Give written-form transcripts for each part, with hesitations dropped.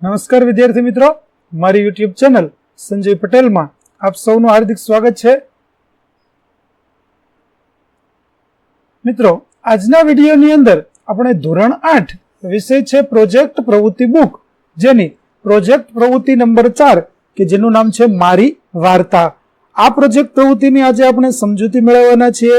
નમસ્કાર વિદ્યાર્થી મિત્રો, મારી યુટ્યુબ ચેનલ સંજય પટેલમાં આપ સૌનું હાર્દિક સ્વાગત છે. મિત્રો, આજના વિડીયોની અંદર આપણે ધોરણ 8 વિષય છે પ્રોજેક્ટ પ્રવૃત્તિ બુક, જેની પ્રોજેક્ટ પ્રવૃત્તિ નંબર 4 કે જેનું નામ છે મારી વાર્તા. આ પ્રોજેક્ટ પ્રવૃત્તિની આજે આપણે સમજૂતી મેળવવાના છીએ.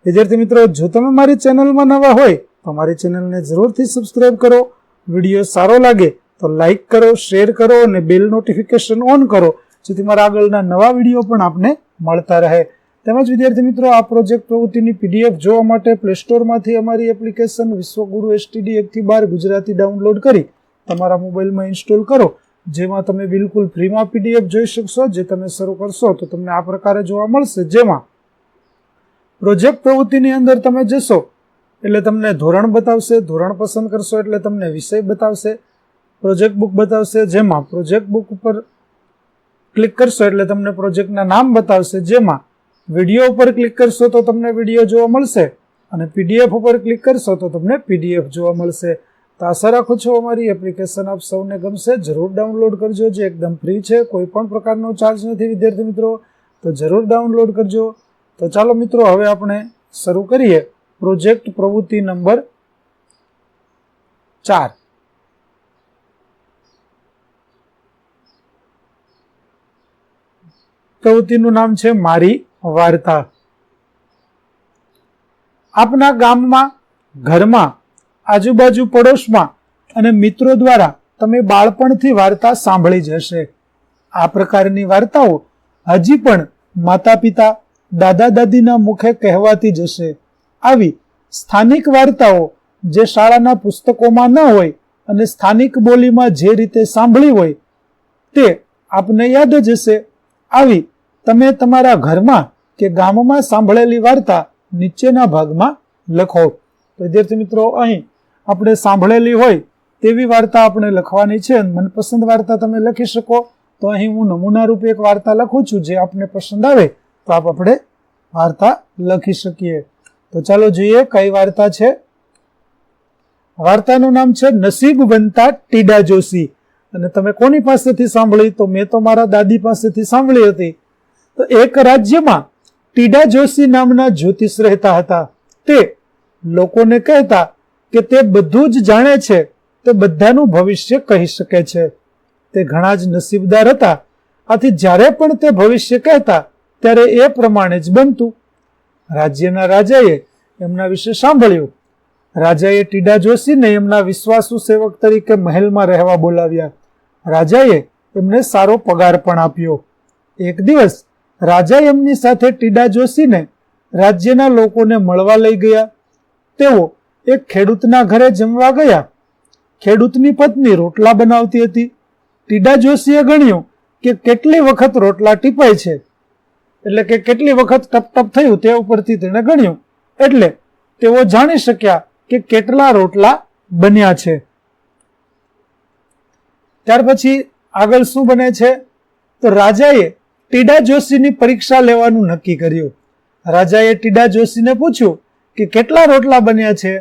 વિદ્યાર્થી મિત્રો, જો તમે મારી ચેનલમાં નવા હોય તો મારી ચેનલને જરૂરથી સબસ્ક્રાઇબ કરો. વિડીયો સારો લાગે તો લાઈક કરો, શેર કરો અને બેલ નોટિફિકેશન ઓન કરો, જેથી મારા આગળના નવા વિડીયો પણ આપને મળતા રહે. તેમજ વિદ્યાર્થી મિત્રો, આ પ્રોજેક્ટ પ્રવૃત્તિની પીડીએફ જોવા માટે પ્લે સ્ટોરમાંથી અમારી એપ્લિકેશન વિશ્વગુરુ STD 1-12 ગુજરાતી ડાઉનલોડ કરી તમારા મોબાઈલમાં ઇન્સ્ટોલ કરો, જેમાં તમે બિલકુલ ફ્રીમાં પીડીએફ જોઈ શકશો. જે તમે શરૂ કરશો તો તમને આ પ્રકારે જોવા મળશે, જેમાં પ્રોજેક્ટ પ્રવૃત્તિની અંદર તમે જશો એટલે તમને ધોરણ બતાવશે, ધોરણ પસંદ કરશો એટલે તમને વિષય બતાવશે, પ્રોજેક્ટ બુક બતાવશે, જેમાં પ્રોજેક્ટ બુક ઉપર ક્લિક કરશો એટલે તમને પ્રોજેક્ટના નામ બતાવશે, જેમાં વિડીયો ઉપર ક્લિક કરશો તો તમને વિડીયો જોવા મળશે અને પીડીએફ ઉપર ક્લિક કરશો તો તમને પીડીએફ જોવા મળશે. તો આશા રાખું છું અમારી એપ્લિકેશન આપ સૌને ગમશે. જરૂર ડાઉનલોડ કરજો, જે એકદમ ફ્રી છે, કોઈ પણ પ્રકારનો ચાર્જ નથી વિદ્યાર્થી મિત્રો, તો જરૂર ડાઉનલોડ કરજો. તો ચાલો મિત્રો, હવે આપણે શરૂ કરીએ પ્રોજેક્ટ પ્રવૃત્તિ નંબર 4. પ્રવૃત્તિનું નામ છે મારી વાર્તા. આપના ગામમાં, ઘરમાં, આજુબાજુ પડોશમાં અને મિત્રો દ્વારા તમે બાળપણથી વાર્તા સાંભળી જ હશે. આ પ્રકારની વાર્તાઓ હજી પણ માતા પિતા, દાદા દાદીના મુખે કહેવાતી જ હશે. આવી સ્થાનિક વાર્તાઓ જે શાળાના પુસ્તકોમાં ન હોય અને સ્થાનિક બોલીમાં જે રીતે સાંભળી હોય તે આપને યાદ જ હશે. આવી તમે તમારા ઘરમાં કે ગામમાં સાંભળેલી વાર્તા નીચેના ભાગમાં લખો. તો વિદ્યાર્થી મિત્રો, અહીં આપણે સાંભળેલી હોય તેવી વાર્તા આપણે લખવાની છે. મનપસંદ વાર્તા તમે લખી શકો. તો અહીં હું નમૂના રૂપે એક વાર્તા લખું છું, જે આપને પસંદ આવે તો આપણે વાર્તા લખી શકીએ. તો ચાલો જોઈએ કઈ વાર્તા છે. વાર્તાનું નામ છે નસીબવંતા ટીડા જોશી. અને તમે કોની પાસેથી સાંભળી? તો મેં તો મારા દાદી પાસેથી સાંભળી હતી. તો એક રાજ્યમાં ટીડા જોશી નામના જ્યોતિષ રહેતા હતા. તે લોકોને કહેતા કે તે બધું જ જાણે છે, તે બધાનું ભવિષ્ય કહી શકે છે. તે ઘણા જ નસીબદાર હતા. આથી જ્યારે પણ તે ભવિષ્ય કહેતા ત્યારે એ પ્રમાણે જ બનતું. રાજ્યના રાજાએ એમના વિશે સાંભળ્યું. રાજાએ ટીડા જોશીને એમના વિશ્વાસુ સેવક તરીકે મહેલમાં રહેવા બોલાવ્યા. રાજાએ એમને સારો પગાર પણ આપ્યો. એક દિવસ રાજા એમની સાથે ટીડા જોશીને રાજ્યના લોકોને મળવા લઈ ગયા. તેઓ એક ખેડૂતના ઘરે જમવા ગયા. ખેડૂતની પત્ની રોટલા બનાવતી હતી. ટીડા જોશીએ ગણ્યું કે કેટલી વખત રોટલા ટીપાય છે, એટલે કે કેટલી વખત ટપ ટપ થયું તે ઉપરથી તેણે ગણ્યું. એટલે તેઓ જાણી શક્યા કે કેટલા રોટલા બન્યા છે. ત્યાર પછી આગળ શું બને છે? તો રાજાએ ટીડા જોશીની પરીક્ષા લેવાનું નક્કી કર્યું. રાજાએ ટીડા જોશીને પૂછ્યું કે કેટલા રોટલા બન્યા છે?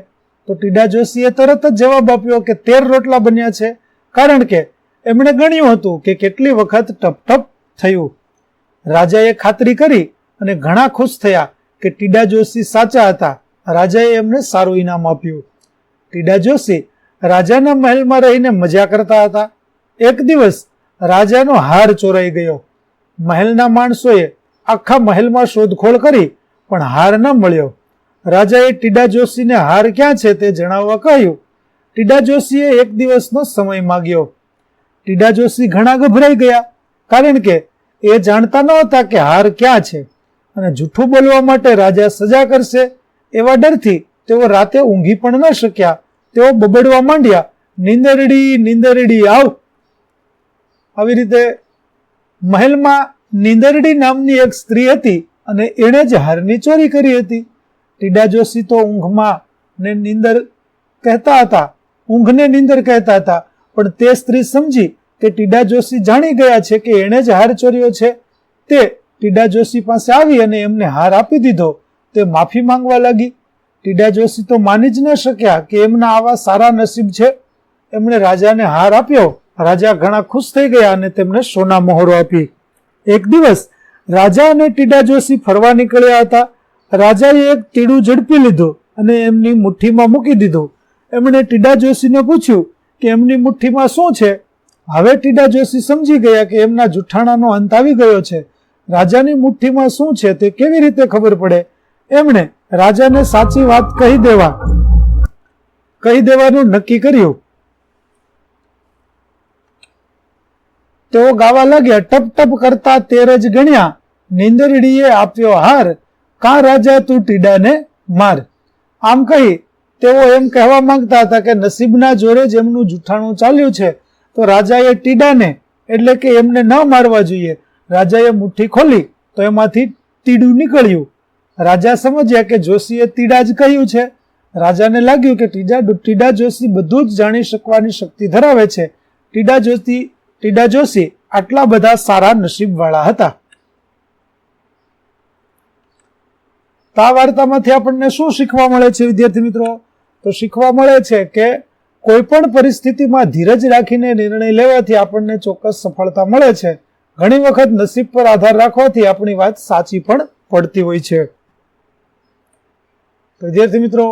તો ટીડા જોશીએ તરત જ જવાબ આપ્યો કે 13 રોટલા બન્યા છે, કારણ કે એમણે ગણ્યું હતું કે કેટલી વખત ટપ ટપ થયું. રાજાએ ખાતરી કરી અને ઘણા ખુશ થયા કે ટીડા જોશી સાચા હતા. રાજાએ એમને સારું ઇનામ આપ્યું. ટીડા જોશી રાજાના મહેલમાં રહીને મજા કરતા હતા. એક દિવસ રાજાનો હાર ચોરાઈ ગયો. મહેલના માણસોએ આખા મહેલમાં શોધખોળ કરી પણ હાર ન મળ્યો. રાજાએ ટીડા જોશીને હાર ક્યાં છે તે જણાવવા કહ્યું. ટીડા જોશીએ એક દિવસનો સમય માંગ્યો. ટીડા જોશી ઘણા ગભરાઈ ગયા, કારણ કે એ જાણતા નહોતા કે હાર ક્યાં છે અને જૂઠું બોલવા માટે રાજા સજા કરશે એવા ડરથી તેઓ રાતે ઊંઘી પણ ન શક્યા. તેઓ બબડવા માંડ્યા, નીંદરડી નીંદરડી આવ. આવી રીતે મહેલમાં નીંદરડી નામની એક સ્ત્રી હતી અને એણે જ હારની ચોરી કરી હતી. ટીડા જોશી તો ઊંઘમાં ને નીંદર કહેતા હતા, ઊંઘને નીંદર કહેતા હતા, પણ તે સ્ત્રી સમજી કે ટીડા જોશી જાણી ગયા છે કે એણે જ હાર ચોર્યો છે. તે ટીડા જોશી પાસે આવી અને એમને હાર આપી દીધો. તે માફી માંગવા લાગી. ટીડા જોશી તો માની જ ન શક્યા કે એમના આવા સારા નસીબ છે. એમણે રાજાને હાર આપ્યો રાજા ઘણા ખુશ થઈ ગયા અને તેમને સોના મહોરો આપી. એક દિવસ રાજા અને ટીડા જોશી ફરવા નીકળ્યા હતા. રાજાએ એક તીડું ઝડપી લીધું અને એમની મુઠ્ઠીમાં મૂકી દીધું. એમણે ટીડા જોશીને પૂછ્યું કે એમની મુઠ્ઠીમાં શું છે. હવે ટીડા જોશી સમજી ગયા કે એમના જુઠ્ઠાણાનો અંત આવી ગયો છે. રાજાની મુઠ્ઠીમાં શું છે તે કેવી રીતે ખબર પડે? એમણે રાજાને સાચી વાત કહી દેવાનું નક્કી કર્યું. તેઓ ગાવા લાગ્યા, ટપ ટપ કરતા 13 જ ગણ્યા, નીંદરડીએ આપ્યો હાર, કાં રાજા તું ટીડાને માર. આમ કહી તેઓ એમ કહેવા માંગતા હતા કે નસીબના જોરે જ એમનું જુઠ્ઠાણું ચાલ્યું છે, તો રાજાએ ટીડાને એટલે કે એમને ન મારવા જોઈએ. રાજાએ મુઠ્ઠી ખોલી તો એમાંથી તીડું નીકળ્યું. રાજા સમજ્યા કે જોશીએ તીડા જ કહ્યું છે. રાજાને લાગ્યું કે ટીડા જોશી બધું જ જાણી શકવાની શક્તિ ધરાવે છે. ટીડા જોશી આટલા બધા સારા નસીબવાળા હતા. આ વાર્તામાંથી આપણને શું શીખવા મળે છે વિદ્યાર્થી મિત્રો? તો શીખવા મળે છે કે કોઈ પણ પરિસ્થિતિમાં ધીરજ રાખીને નિર્ણય લેવાથી આપણને ચોક્કસ સફળતા મળે છે. ઘણી વખત નસીબ પર આધાર રાખવાથી આપણી વાત સાચી પણ પડતી હોય છે. વિદ્યાર્થી મિત્રો,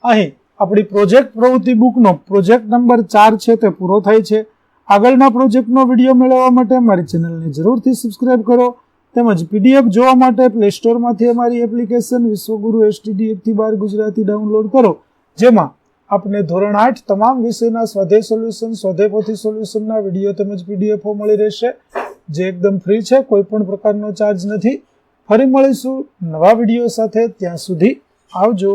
અહીં આપણી પ્રોજેક્ટ પ્રવૃત્તિ બુકનો પ્રોજેક્ટ નંબર 4 છે તે પૂરો થાય છે. આગળના પ્રોજેક્ટનો વિડીયો મેળવવા માટે અમારી ચેનલને જરૂરથી સબસ્ક્રાઇબ કરો. તેમજ પીડીએફ જોવા માટે પ્લે સ્ટોરમાંથી અમારી એપ્લિકેશન વિશ્વગુરુ STD 1-12 ગુજરાતી ડાઉનલોડ કરો, જેમાં આપને ધોરણ 8 તમામ વિષયના સ્વાધ્યાય સોલ્યુશન, સ્વાધ્યાય પોથી સોલ્યુશનના વિડીયો તેમજ પીડીએફો મળી રહેશે, જે એકદમ ફ્રી છે, કોઈ પણ પ્રકારનો ચાર્જ નથી. ફરી મળીશું નવા વિડીયો સાથે. ત્યાં સુધી આવજો.